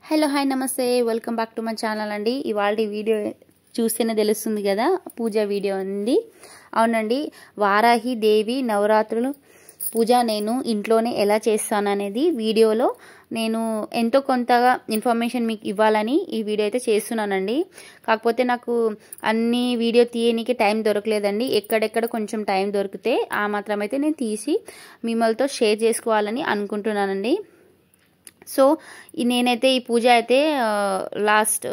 Hello hi నమస్తే welcome back to my channel అండి. ఇవాళ వీడియో చూస్తేనే తెలుస్తుంది కదా, పూజ వీడియో అండి. అవునండి, వారాహి దేవి నవరాత్రులు పూజ నేను ఇంట్లోనే ఎలా చేస్తాను అనేది వీడియోలో నేను ఎంతో కొంతగా ఇన్ఫర్మేషన్ మీకు ఇవ్వాలని ఈ వీడియో అయితే చేస్తున్నానండి. కాకపోతే నాకు అన్ని వీడియో తీయడానికి టైం దొరకలేదండి. ఎక్కడెక్కడ కొంచెం టైం దొరికితే ఆ మాత్రం అయితే నేను తీసి మిమ్మల్తో షేర్ చేసుకోవాలని అనుకుంటున్నానండి. సో నేనైతే ఈ పూజ అయితే లాస్ట్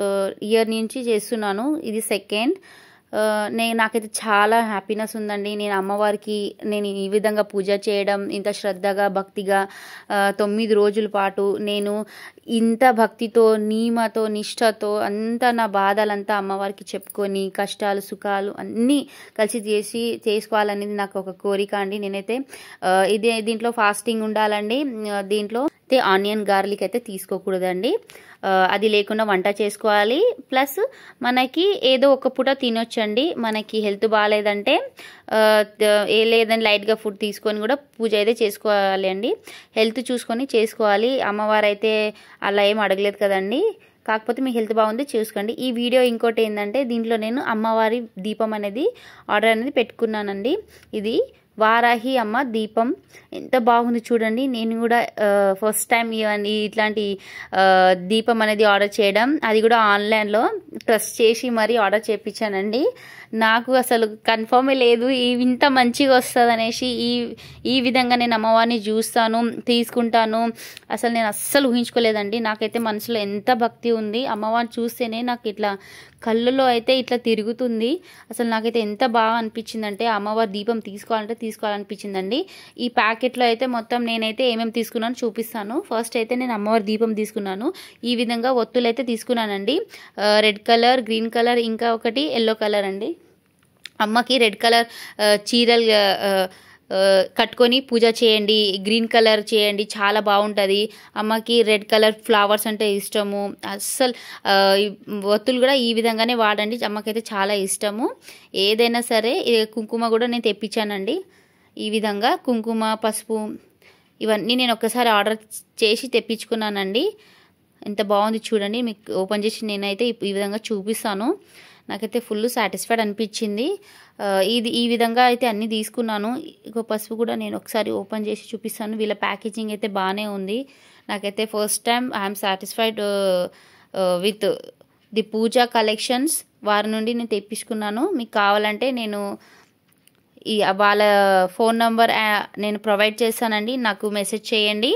ఇయర్ నుంచి చేస్తున్నాను. ఇది సెకండ్. నాకైతే చాలా హ్యాపీనెస్ ఉందండి. నేను అమ్మవారికి నేను ఈ విధంగా పూజ చేయడం, ఇంత శ్రద్ధగా భక్తిగా 9 రోజుల పాటు నేను ఇంత భక్తితో నియమతో నిష్ఠతో అంతా నా బాధలంతా అమ్మవారికి చెప్పుకొని కష్టాలు సుఖాలు అన్నీ కలిసి చేసుకోవాలనేది నాకు ఒక కోరిక అండి. నేనైతే దీంట్లో ఫాస్టింగ్ ఉండాలండి. దీంట్లో అయితే ఆనియన్ గార్లిక్ అయితే తీసుకోకూడదండి. అది లేకుండా వంట చేసుకోవాలి. ప్లస్ మనకి ఏదో ఒక పూట తినొచ్చండి. మనకి హెల్త్ బాగాలేదంటే లేదని లైట్గా ఫుడ్ తీసుకొని కూడా పూజ అయితే చేసుకోవాలి అండి. హెల్త్ చూసుకొని చేసుకోవాలి. అమ్మవారు అయితే అలా ఏం అడగలేదు కదండి. కాకపోతే మీ హెల్త్ బాగుంది చూసుకోండి. ఈ వీడియో ఇంకోటి ఏంటంటే, దీంట్లో నేను అమ్మవారి దీపం అనేది ఆర్డర్ అనేది పెట్టుకున్నానండి. ఇది వారాహి అమ్మ దీపం ఎంత బాగుంది చూడండి. నేను కూడా ఫస్ట్ టైం ఇట్లాంటి దీపం అనేది ఆర్డర్ చేయడం, అది కూడా ఆన్లైన్లో ట్రస్ట్ చేసి మరీ ఆర్డర్ చేయించానండి. నాకు అసలు కన్ఫర్మే లేదు ఇంత మంచిగా వస్తుంది అనేసి. ఈ విధంగా నేను అమ్మవారిని చూస్తాను, తీసుకుంటాను, అసలు నేను అస్సలు ఊహించుకోలేదండి. నాకైతే మనసులో ఎంత భక్తి ఉంది. అమ్మవారిని చూస్తేనే నాకు ఇట్లా కళ్ళలో అయితే ఇట్లా తిరుగుతుంది. అసలు నాకైతే ఎంత బాగా అనిపించిందంటే, అమ్మవారి దీపం తీసుకోవాలనిపించిందండి. ఈ ప్యాకెట్లో అయితే మొత్తం నేనైతే ఏమేమి తీసుకున్నాను చూపిస్తాను. ఫస్ట్ అయితే నేను అమ్మవారి దీపం తీసుకున్నాను. ఈ విధంగా ఒత్తులు అయితే తీసుకున్నానండి. రెడ్ కలర్, గ్రీన్ కలర్, ఇంకా ఒకటి ఎల్లో కలర్ అండి. అమ్మకి రెడ్ కలర్ చీరలు కట్టుకొని పూజ చేయండి, గ్రీన్ కలర్ చేయండి, చాలా బాగుంటుంది. అమ్మకి రెడ్ కలర్ ఫ్లవర్స్ అంటే ఇష్టము. అస్సలు ఒత్తులు కూడా ఈ విధంగానే వాడండి. అమ్మకైతే చాలా ఇష్టము. ఏదైనా సరే కుంకుమ కూడా నేను తెప్పించానండి. ఈ విధంగా కుంకుమ, పసుపు ఇవన్నీ నేను ఒక్కసారి ఆర్డర్ చేసి తెప్పించుకున్నానండి. ఎంత బాగుంది చూడండి. మీకు ఓపెన్ చేసి నేనైతే ఈ విధంగా చూపిస్తాను. నాకైతే ఫుల్ సాటిస్ఫైడ్ అనిపించింది. ఈ విధంగా అయితే అన్నీ తీసుకున్నాను. ఇక పసుపు కూడా నేను ఒకసారి ఓపెన్ చేసి చూపిస్తాను. వీళ్ళ ప్యాకేజింగ్ అయితే బాగానే ఉంది. నాకైతే first time I'm satisfied with the Puja collections. వారి నుండి నేను తెప్పించుకున్నాను. మీకు కావాలంటే నేను వాళ్ళ ఫోన్ నంబర్ నేను ప్రొవైడ్ చేస్తానండి. నాకు మెసేజ్ చేయండి.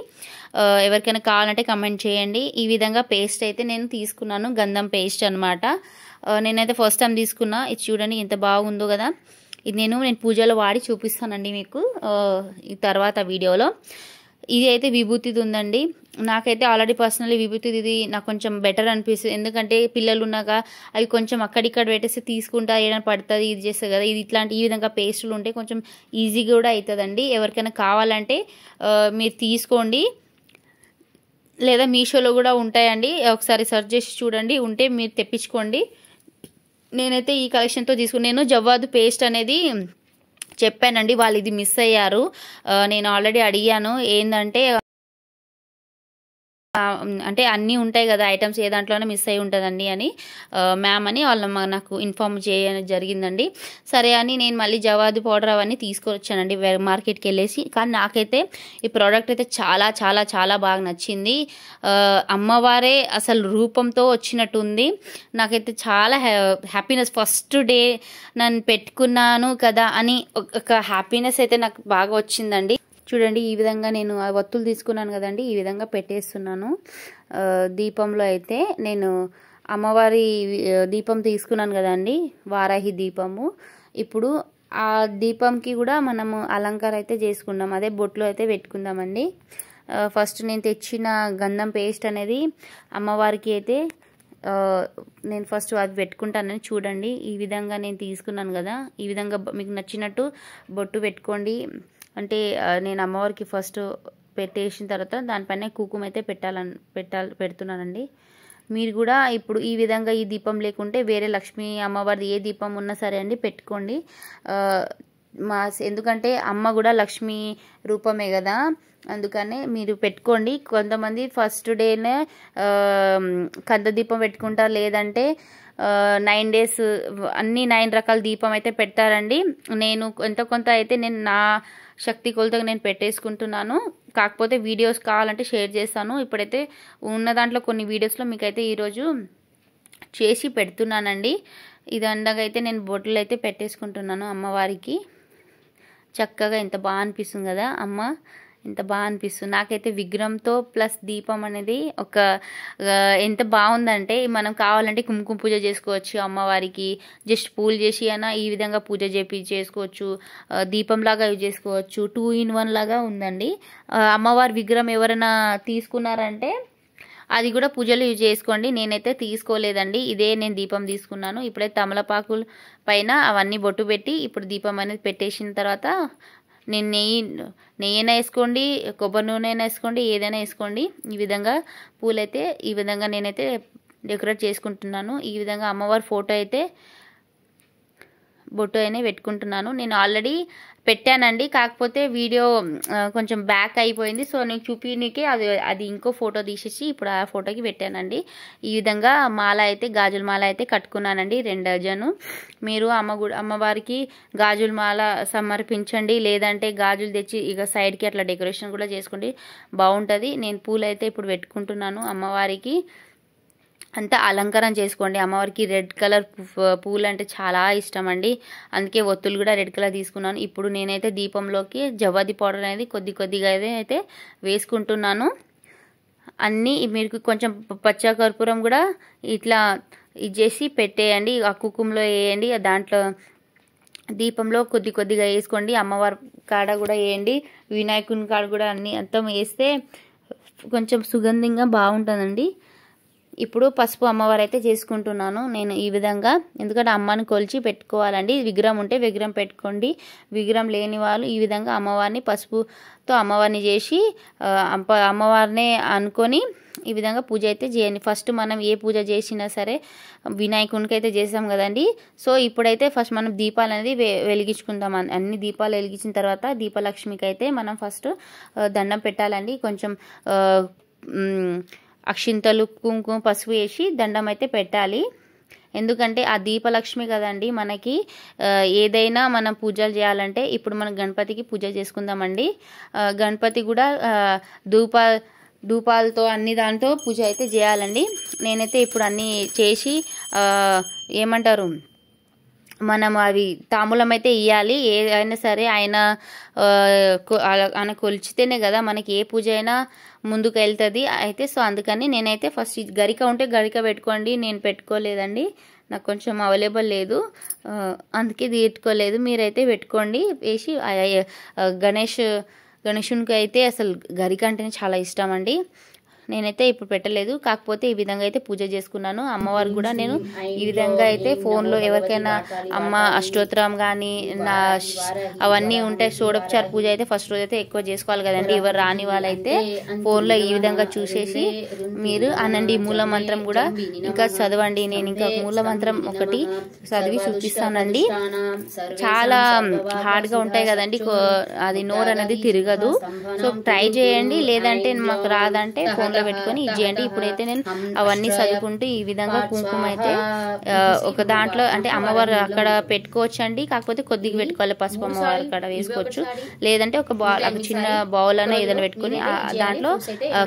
ఎవరికైనా కావాలంటే కమెంట్ చేయండి. ఈ విధంగా పేస్ట్ అయితే నేను తీసుకున్నాను. గంధం పేస్ట్ అనమాట. నేనైతే ఫస్ట్ టైం తీసుకున్నా. ఇది చూడండి ఎంత బాగుందో కదా. ఇది నేను పూజలో వాడి చూపిస్తానండి మీకు ఈ తర్వాత వీడియోలో. ఇది అయితే విభూతిది ఉందండి. నాకైతే ఆల్రెడీ పర్సనల్లీ విభూతిది నాకు కొంచెం బెటర్ అనిపిస్తుంది. ఎందుకంటే పిల్లలు ఉన్నాక అవి కొంచెం అక్కడిక్కడ పెట్టేసి తీసుకుంటా ఏదైనా పడుతుంది, ఇది చేస్తుంది కదా. ఇది ఈ విధంగా పేస్టులు ఉంటే కొంచెం ఈజీగా కూడా అవుతుందండి. ఎవరికైనా కావాలంటే మీరు తీసుకోండి. లేదా మీషోలో కూడా ఉంటాయండి. ఒకసారి సెర్చ్ చేసి చూడండి, ఉంటే మీరు తెప్పించుకోండి. నేనైతే ఈ కలెక్షన్తో నేను జవ్వాదు పేస్ట్ అనేది చెప్పానండి. వాళ్ళు ఇది మిస్ అయ్యారు. నేను ఆల్రెడీ అడిగాను ఏంటంటే, అంటే అన్నీ ఉంటాయి కదా ఐటమ్స్, ఏ దాంట్లోనే మిస్ అయి ఉంటుందండి అని మ్యామ్ అని వాళ్ళు నాకు ఇన్ఫార్మ్ చేయడం జరిగిందండి. సరే అని నేను మళ్ళీ జవాదు పౌడర్ అవన్నీ తీసుకొచ్చానండి మార్కెట్కి వెళ్ళేసి. కానీ నాకైతే ఈ ప్రోడక్ట్ అయితే చాలా చాలా చాలా బాగా నచ్చింది. అమ్మవారే అసలు రూపంతో వచ్చినట్టు ఉంది. నాకైతే చాలా హ్యాపీనెస్. ఫస్ట్ డే నన్ను పెట్టుకున్నాను కదా అని ఒక హ్యాపీనెస్ అయితే నాకు బాగా వచ్చిందండి. చూడండి ఈ విధంగా నేను ఆ ఒత్తులు తీసుకున్నాను కదండి, ఈ విధంగా పెట్టేస్తున్నాను. దీపంలో అయితే నేను అమ్మవారి దీపం తీసుకున్నాను కదండి, వారాహి దీపము. ఇప్పుడు ఆ దీపంకి కూడా మనము అలంకారం అయితే చేసుకుందాం. అదే బొట్లు అయితే పెట్టుకుందామండి. ఫస్ట్ నేను తెచ్చిన గంధం పేస్ట్ అనేది అమ్మవారికి అయితే నేను ఫస్ట్ అది పెట్టుకుంటానని చూడండి. ఈ విధంగా నేను తీసుకున్నాను కదా, ఈ విధంగా మీకు నచ్చినట్టు బొట్టు పెట్టుకోండి. అంటే నేను అమ్మవారికి ఫస్ట్ పెట్టేసిన తర్వాత దానిపైన కుంకుమ అయితే పెడుతున్నానండి. మీరు కూడా ఇప్పుడు ఈ విధంగా ఈ దీపం లేకుంటే వేరే లక్ష్మీ అమ్మవారిది ఏ దీపం ఉన్నా సరే అండి పెట్టుకోండి. ఎందుకంటే అమ్మ కూడా లక్ష్మీ రూపమే కదా, అందుకనే మీరు పెట్టుకోండి. కొంతమంది ఫస్ట్ డేనే కంద దీపం పెట్టుకుంటారు, లేదంటే 9 days అన్ని 9 రకాల దీపం అయితే పెడతారండి. నేను కొంత అయితే నేను నా శక్తి కొలతగా నేను పెట్టేసుకుంటున్నాను. కాకపోతే వీడియోస్ కావాలంటే షేర్ చేస్తాను. ఇప్పుడైతే ఉన్న దాంట్లో కొన్ని వీడియోస్లో మీకైతే ఈరోజు చేసి పెడుతున్నానండి. ఇదండగా అయితే నేను బొట్లు అయితే పెట్టేసుకుంటున్నాను అమ్మవారికి. చక్కగా ఎంత బాగా అనిపిస్తుంది కదా అమ్మ, ఎంత బాగా అనిపిస్తుంది నాకైతే విగ్రహంతో ప్లస్ దీపం అనేది ఎంత బాగుందంటే, మనం కావాలంటే కుంకుమ పూజ చేసుకోవచ్చు అమ్మవారికి, జస్ట్ పూలు చేసి అయినా ఈ విధంగా పూజ చేసుకోవచ్చు, దీపంలాగా యూజ్ చేసుకోవచ్చు. 2 in 1 లాగా ఉందండి. అమ్మవారి విగ్రహం ఎవరైనా తీసుకున్నారంటే అది కూడా పూజలు యూజ్ చేసుకోండి. నేనైతే తీసుకోలేదండి, ఇదే నేను దీపం తీసుకున్నాను. ఇప్పుడైతే తమలపాకుల పైన అవన్నీ బొట్టు పెట్టి ఇప్పుడు దీపం అనేది పెట్టేసిన తర్వాత నేను నెయ్యైనా వేసుకోండి, కొబ్బరి నూనె అయినా వేసుకోండి, ఏదైనా వేసుకోండి. ఈ విధంగా పూలైతే ఈ విధంగా నేనైతే డెకరేట్ చేసుకుంటున్నాను. ఈ విధంగా అమ్మవారి ఫోటో అయితే బొట్టు అయినా పెట్టుకుంటున్నాను. నేను ఆల్రెడీ పెట్టానండి, కాకపోతే వీడియో కొంచెం బ్యాక్ అయిపోయింది. సో నేను చూపినీకి అది ఇంకో ఫోటో తీసేసి ఇప్పుడు ఆ ఫోటోకి పెట్టానండి. ఈ విధంగా మాల అయితే గాజుల మాల అయితే కట్టుకున్నానండి 2 డజను. మీరు అమ్మవారికి గాజుల మాల సమర్పించండి, లేదంటే గాజులు తెచ్చి ఇక సైడ్కి అట్లా డెకరేషన్ కూడా చేసుకోండి, బాగుంటుంది. నేను పూలు అయితే ఇప్పుడు పెట్టుకుంటున్నాను అమ్మవారికి. అంతా అలంకారం చేసుకోండి. అమ్మవారికి రెడ్ కలర్ పూలు అంటే చాలా ఇష్టం అండి, అందుకే ఒత్తులు కూడా రెడ్ కలర్ తీసుకున్నాను. ఇప్పుడు నేనైతే దీపంలోకి జవ్వాది పౌడర్ అనేది కొద్దిగా అయితే వేసుకుంటున్నాను. అన్నీ మీరు కొంచెం పచ్చ కర్పూరం కూడా ఇట్లా ఇచ్చేసి పెట్టేయండి, ఆ కుంకుమలో వేయండి, దాంట్లో దీపంలో కొద్దిగా వేసుకోండి. అమ్మవారి కాడ కూడా వేయండి, వినాయకుని కాడ కూడా అన్ని అంతా వేస్తే కొంచెం సుగంధంగా బాగుంటుందండి. ఇప్పుడు పసుపు అమ్మవారు అయితే చేసుకుంటున్నాను నేను ఈ విధంగా, ఎందుకంటే అమ్మని కొలిచి పెట్టుకోవాలండి. విగ్రహం ఉంటే విగ్రహం పెట్టుకోండి, విగ్రహం లేని వాళ్ళు ఈ విధంగా అమ్మవారిని పసుపుతో అమ్మవారిని చేసి అమ్మవారినే అనుకొని ఈ విధంగా పూజ అయితే చేయండి. ఫస్ట్ మనం ఏ పూజ చేసినా సరే వినాయకునికి అయితే చేసాం కదండి. సో ఇప్పుడైతే ఫస్ట్ మనం దీపాలు అనేది వెలిగించుకుందాం. అన్ని దీపాలు వెలిగించిన తర్వాత దీపలక్ష్మికి అయితే మనం ఫస్ట్ దండం పెట్టాలండి. కొంచెం అక్షింతలు, కుంకుమ, పసుపు వేసి దండం అయితే పెట్టాలి. ఎందుకంటే ఆ దీపలక్ష్మి కదండి మనకి. ఏదైనా మనం పూజలు చేయాలంటే ఇప్పుడు మనం గణపతికి పూజ చేసుకుందామండి. గణపతి కూడా ధూపాలతో అన్ని దాంతో పూజ అయితే చేయాలండి. నేనైతే ఇప్పుడు అన్నీ చేసి ఏమంటారు మనం అవి తాంబూలం అయితే ఇవ్వాలి. ఏదైనా సరే ఆయన కొలిచితేనే కదా మనకి ఏ పూజ అయినా ముందుకు వెళ్తుంది అయితే. సో అందుకని నేనైతే ఫస్ట్ గరిక ఉంటే గరిక పెట్టుకోండి, నేను పెట్టుకోలేదండి, నాకు కొంచెం అవైలబుల్ లేదు, అందుకే పెట్టుకోలేదు. మీరైతే పెట్టుకోండి. వేసి గణేశునికి అయితే అసలు గరిక అంటేనే చాలా ఇష్టం అండి. నేనైతే ఇప్పుడు పెట్టలేదు, కాకపోతే ఈ విధంగా అయితే పూజ చేసుకున్నాను. అమ్మవారు కూడా నేను ఈ విధంగా అయితే ఫోన్లో ఎవరికైనా అమ్మ అష్టోత్తరం కానీ అవన్నీ ఉంటాయి, షోడోపచార పూజ అయితే ఫస్ట్ రోజు అయితే ఎక్కువ చేసుకోవాలి కదండి. ఎవరు రాని వాళ్ళైతే ఫోన్లో ఈ విధంగా చూసేసి మీరు అనండి. మూల మంత్రం కూడా ఇంకా చదవండి. నేను ఇంకా మూల మంత్రం ఒకటి చదివి చూపిస్తానండి. చాలా హార్డ్గా ఉంటాయి కదండి, అది నోరు అనేది తిరగదు. సో ట్రై చేయండి, లేదంటే మాకు రాదంటే ఫోన్ పెట్టుకొని ఇచ్చేయండి. ఇప్పుడైతే నేను అవన్నీ చదువుకుంటూ ఈ విధంగా కుంకుమ అయితే ఒక దాంట్లో అంటే అమ్మవారు అక్కడ పెట్టుకోవచ్చు అండి, కాకపోతే కొద్దిగా పెట్టుకోవాలి. పసుపు అమ్మవారు అక్కడ వేసుకోవచ్చు, లేదంటే ఒక చిన్న బౌల్ అన్న ఏదైనా పెట్టుకుని దాంట్లో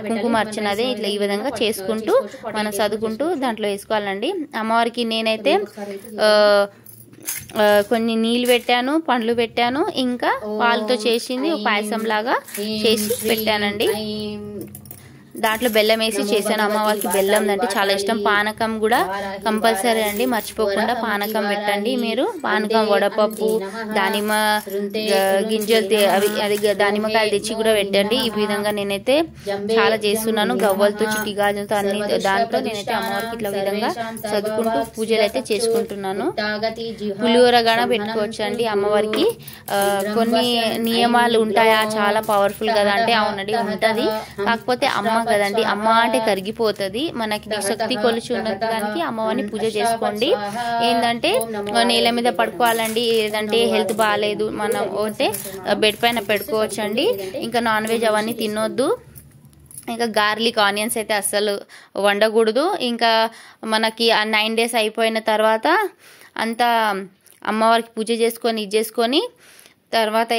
కుంకుమ అర్చన అదే ఇట్లా ఈ విధంగా చేసుకుంటూ మనం చదువుకుంటూ దాంట్లో వేసుకోవాలండి. అమ్మవారికి నేనైతే కొన్ని నీళ్ళు పెట్టాను, పండ్లు పెట్టాను, ఇంకా పాలతో చేసింది పాయసం లాగా చేసి పెట్టానండి. దాంట్లో బెల్లం వేసి చేశాను. అమ్మవారికి బెల్లం అంటే చాలా ఇష్టం. పానకం కూడా కంపల్సరీ అండి, మర్చిపోకుండా పానకం పెట్టండి మీరు. పానకం, వడపప్పు, దానిమ్మ గింజలు అది దానిమ్మకాయలు తెచ్చి కూడా పెట్టండి. ఈ విధంగా నేనైతే చాలా చేస్తున్నాను. గవ్వలతో, చిట్టి గాజులతో అన్ని దాంట్లో నేనైతే అమ్మవారికి ఇట్లా విధంగా చదువుకుంటూ పూజలు అయితే చేసుకుంటున్నాను. పులిహోర కూడా పెట్టుకోవచ్చు అండి అమ్మవారికి. కొన్ని నియమాలు ఉంటాయా, చాలా పవర్ఫుల్ కదా అంటే అవునండి ఉంటది. కాకపోతే అమ్మ కదండి, అమ్మ అంటే కరిగిపోతుంది. మనకి శక్తి కొలిచి ఉన్నదానికి అమ్మవారిని పూజ చేసుకోండి. ఏంటంటే నేల మీద పడుకోవాలండి, లేదంటే హెల్త్ బాగాలేదు మనం అంటే బెడ్ పైన పెట్టుకోవచ్చండి. ఇంకా నాన్ వెజ్ అవన్నీ తినొద్దు. ఇంకా గార్లిక్ ఆనియన్స్ అయితే అస్సలు వండకూడదు. ఇంకా మనకి ఆ 9 days అయిపోయిన తర్వాత అంతా అమ్మవారికి పూజ చేసుకొని ఇది చేసుకొని తర్వాత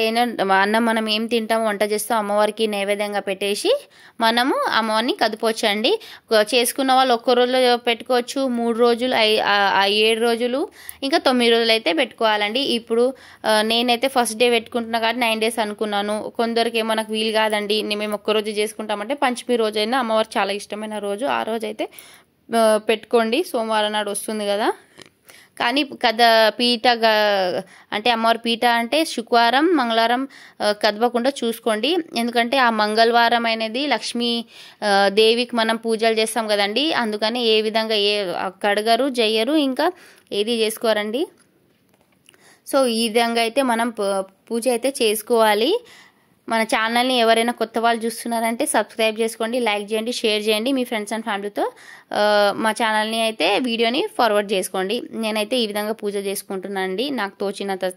అన్నం మనం ఏం తింటామో వంట చేస్తాం అమ్మవారికి నైవేద్యంగా పెట్టేసి మనము అమ్మవారిని కదుపోవచ్చండి. చేసుకున్న వాళ్ళు ఒక్క రోజులో పెట్టుకోవచ్చు, 3 రోజులు, 7 రోజులు, ఇంకా 9 రోజులు అయితే పెట్టుకోవాలండి. ఇప్పుడు నేనైతే ఫస్ట్ డే పెట్టుకుంటున్నా కాబట్టి 9 days అనుకున్నాను. కొందరికి ఏమో నాకు వీలు కాదండి, మేము ఒక్కరోజు చేసుకుంటామంటే పంచమి రోజు అయినా అమ్మవారికి చాలా ఇష్టమైన రోజు, ఆ రోజు అయితే పెట్టుకోండి. సోమవారం నాడు వస్తుంది కదా. కానీ పీట అంటే అమ్మవారి పీట అంటే శుక్రవారం మంగళవారం కదపకుండా చూసుకోండి. ఎందుకంటే ఆ మంగళవారం అనేది లక్ష్మీ దేవికి మనం పూజలు చేస్తాం కదండి. అందుకని ఏ విధంగా కడగరు చెయ్యరు, ఇంకా ఏది చేసుకోరండి. సో ఈ విధంగా అయితే మనం పూజ అయితే చేసుకోవాలి. మన ఛానల్ని ఎవరైనా కొత్త వాళ్ళు చూస్తున్నారంటే సబ్స్క్రైబ్ చేసుకోండి, లైక్ చేయండి, షేర్ చేయండి మీ ఫ్రెండ్స్ అండ్ ఫ్యామిలీతో. మా ఛానల్ని అయితే వీడియోని ఫార్వర్డ్ చేసుకోండి. నేనైతే ఈ విధంగా పూజ చేసుకుంటున్నాను అండి, నాకు తోచినంత.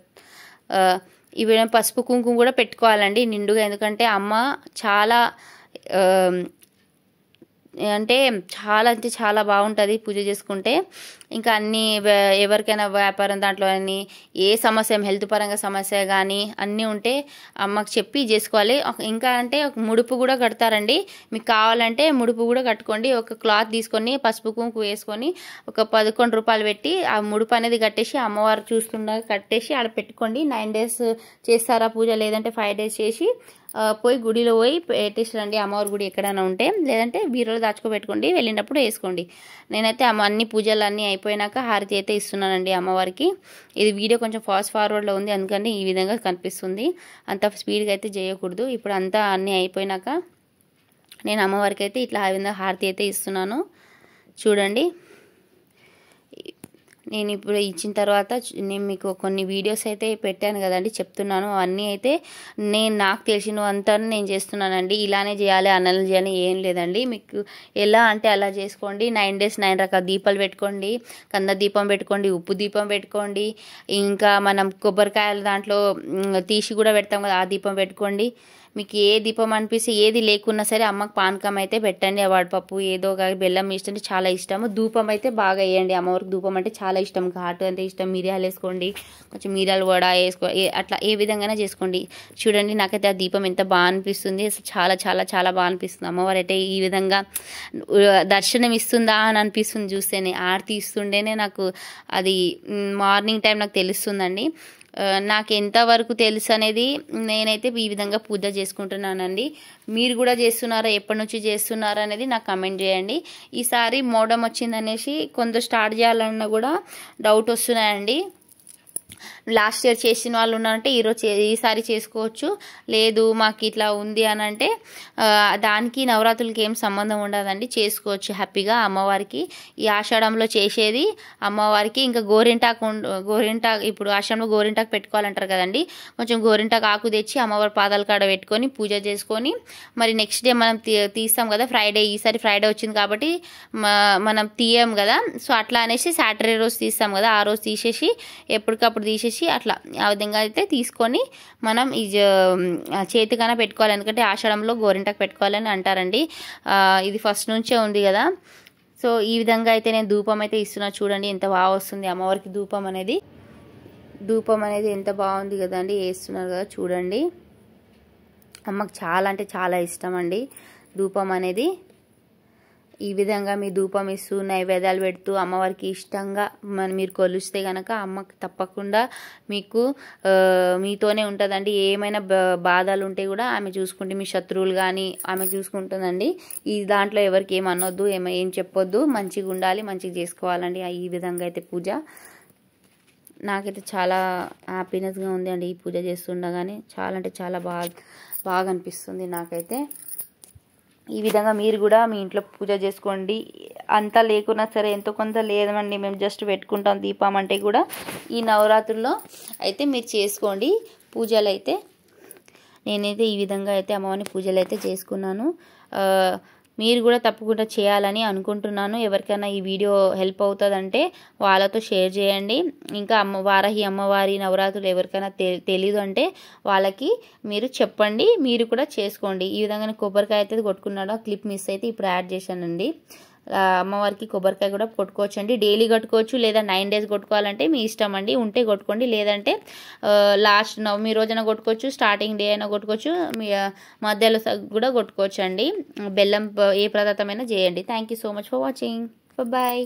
ఈ విధంగా పసుపు కుంకుమ కూడా పెట్టుకోవాలండి నిండుగా, ఎందుకంటే అమ్మ చాలా అంటే చాలా బాగుంటుంది పూజ చేసుకుంటే. ఇంకా అన్నీ ఎవరికైనా వ్యాపారం దాంట్లో అన్నీ ఏ సమస్య, హెల్త్ పరంగా సమస్య కానీ అన్నీ ఉంటే అమ్మకి చెప్పి చేసుకోవాలి. ఇంకా అంటే ముడుపు కూడా కడతారండి, మీకు కావాలంటే ముడుపు కూడా కట్టుకోండి. ఒక క్లాత్ తీసుకొని పసుపు కుంకుమ వేసుకొని ఒక 11 రూపాయలు పెట్టి ఆ ముడుపు అనేది కట్టేసి అమ్మవారు చూస్తుండగా కట్టేసి ఆడ పెట్టుకోండి. 9 days చేస్తారా పూజ, లేదంటే 5 days చేసి పోయి గుడిలో పోయి పెట్టేసారండి. అమ్మవారి గుడి ఎక్కడైనా ఉంటే, లేదంటే బీరోలో దాచుకోబెట్టుకోండి, వెళ్ళినప్పుడు వేసుకోండి. నేనైతే అన్ని పూజలు అన్నీ అయిపోయినాక హారతి అయితే ఇస్తున్నానండి అమ్మవారికి. ఇది వీడియో కొంచెం ఫాస్ట్ ఫార్వర్డ్లో ఉంది, అందుకని ఈ విధంగా కనిపిస్తుంది. అంత స్పీడ్గా అయితే చేయకూడదు. ఇప్పుడు అంతా అన్నీ అయిపోయినాక నేను అమ్మవారికి అయితే ఇట్లా ఆ విధంగా హారతి అయితే ఇస్తున్నాను. చూడండి, నేను ఇప్పుడు ఇచ్చిన తర్వాత నేను మీకు కొన్ని వీడియోస్ అయితే పెట్టాను కదండి, చెప్తున్నాను. అవన్నీ అయితే నాకు తెలిసినంత నేను చేస్తున్నానండి. ఇలానే చేయాలి, అన్నలు చేయాలి ఏం లేదండి. మీకు ఎలా అంటే అలా చేసుకోండి. 9 days 9 రకాల దీపాలు పెట్టుకోండి. కంద దీపం పెట్టుకోండి, ఉప్పు దీపం పెట్టుకోండి, ఇంకా మనం కొబ్బరికాయలు దాంట్లో తీసి కూడా పెడతాం కదా, ఆ దీపం పెట్టుకోండి. మీకు ఏ దీపం అనిపిస్తే, ఏది లేకున్నా సరే అమ్మకి పానకం అయితే పెట్టండి. వాడిపప్పు ఏదో బెల్లం ఇష్టం, చాలా ఇష్టము. ధూపం అయితే బాగా వేయండి అమ్మవారికి. ధూపం అంటే చాలా ఇష్టం, ఘాటు అంటే ఇష్టం. మిరియాలు వేసుకోండి, కొంచెం మిరియాలు వడ వేసుకో, అట్లా ఏ విధంగానే చేసుకోండి. చూడండి, నాకైతే ఆ దీపం ఎంత బాగా అనిపిస్తుంది, చాలా చాలా చాలా బాగా అనిపిస్తుంది. అమ్మవారు అయితే ఈ విధంగా దర్శనం ఇస్తుందా అని అనిపిస్తుంది చూస్తేనే. ఆరతి ఇస్తుండేనే నాకు అది మార్నింగ్ టైం నాకు తెలుస్తుందండి. నాకు ఎంతవరకు తెలుసు అనేది నేనైతే ఈ విధంగా పూజ చేసుకుంటున్నానండి. మీరు కూడా చేస్తున్నారా, ఎప్పటి నుంచి చేస్తున్నారా అనేది నాకు కమెంట్ చేయండి. ఈసారి మోడం వచ్చిందనేసి కొందరు స్టార్ట్ చేయాలన్నా కూడా డౌట్ వస్తున్నాయండి. లాస్ట్ ఇయర్ చేసిన వాళ్ళు ఉన్నారంటే ఈసారి చేసుకోవచ్చు. లేదు మాకు ఇట్లా ఉంది అని అంటే దానికి నవరాత్రులకి ఏం సంబంధం ఉండదండి, చేసుకోవచ్చు హ్యాపీగా అమ్మవారికి. ఈ ఆషాఢంలో చేసేది అమ్మవారికి. ఇంకా గోరింటాకు ఇప్పుడు ఆషాఢంలో గోరింటాకు పెట్టుకోవాలంటారు కదండి. కొంచెం గోరింటాకు ఆకు తెచ్చి అమ్మవారి పాదాల కాడ పెట్టుకొని పూజ చేసుకొని మరి నెక్స్ట్ డే మనం తీస్తాం కదా, ఫ్రైడే. ఈసారి ఫ్రైడే వచ్చింది కాబట్టి మనం తీయం కదా, సో అట్లా అనేసి సాటర్డే రోజు తీస్తాం కదా, ఆ రోజు తీసేసి ఎప్పటికప్పుడు తీసేసి అట్లా ఆ విధంగా అయితే తీసుకొని మనం ఈ చేతికైనా పెట్టుకోవాలి. ఎందుకంటే ఆషాఢంలో గోరింటాకు పెట్టుకోవాలని అంటారండి. ఇది ఫస్ట్ నుంచే ఉంది కదా. సో ఈ విధంగా అయితే నేను ధూపం అయితే ఇస్తున్నా. చూడండి ఎంత బాగా వస్తుంది అమ్మవారికి ధూపం అనేది ఎంత బాగుంది కదండి, వేస్తున్నారు కదా చూడండి. అమ్మకు చాలా అంటే చాలా ఇష్టం అండి ధూపం అనేది. ఈ విధంగా మీ ధూపం ఇస్తూ నైవేద్యాలు పెడుతూ అమ్మవారికి ఇష్టంగా మీరు కొలిస్తే కనుక అమ్మకి తప్పకుండా మీకు మీతోనే ఉంటుందండి. ఏమైనా బాధలు ఉంటే కూడా ఆమె చూసుకుంటే, మీ శత్రువులు కానీ ఆమె చూసుకుంటుందండి. ఈ దాంట్లో ఎవరికి ఏం అనొద్దు, ఏం చెప్పొద్దు, మంచిగా ఉండాలి, మంచిగా చేసుకోవాలండి. ఈ విధంగా అయితే పూజ నాకైతే చాలా హ్యాపీనెస్గా ఉంది అండి. ఈ పూజ చేస్తుండగానే చాలా అంటే చాలా బాగా అనిపిస్తుంది నాకైతే. ఈ విధంగా మీరు కూడా మీ ఇంట్లో పూజ చేసుకోండి. అంతా లేకున్నా సరే ఎంతో కొంత లేదండి, మేము జస్ట్ పెట్టుకుంటాం దీపం అంటే కూడా ఈ నవరాత్రుల్లో అయితే మీరు చేసుకోండి పూజలు అయితే. నేనైతే ఈ విధంగా అయితే అమ్మవారిని పూజలు అయితే చేసుకున్నాను. మీరు కూడా తప్పకుండా చేయాలని అనుకుంటున్నాను. ఎవరికైనా ఈ వీడియో హెల్ప్ అవుతుందంటే వాళ్ళతో షేర్ చేయండి. ఇంకా వారాహి అమ్మవారి నవరాత్రులు ఎవరికైనా తెలీదు అంటే వాళ్ళకి మీరు చెప్పండి, మీరు కూడా చేసుకోండి. ఈ విధంగా కొబ్బరికాయ అయితే కొట్టుకున్నాడు, క్లిప్ మిస్ అయితే ఇప్పుడు యాడ్ చేశానండి. అమ్మవారికి కొబ్బరికాయ కూడా కొట్టుకోవచ్చు అండి. డైలీ కొట్టుకోవచ్చు, లేదా 9 days కొట్టుకోవాలంటే మీ ఇష్టం అండి. ఉంటే కొట్టుకోండి, లేదంటే లాస్ట్ నవమి రోజున కొట్టుకోవచ్చు, స్టార్టింగ్ డే అయినా కొట్టుకోవచ్చు, మీ మధ్యలో కూడా కొట్టుకోవచ్చు అండి. బెల్లం ఏ ప్రదార్థమైనా చేయండి. Thank you so much for watching. Bye.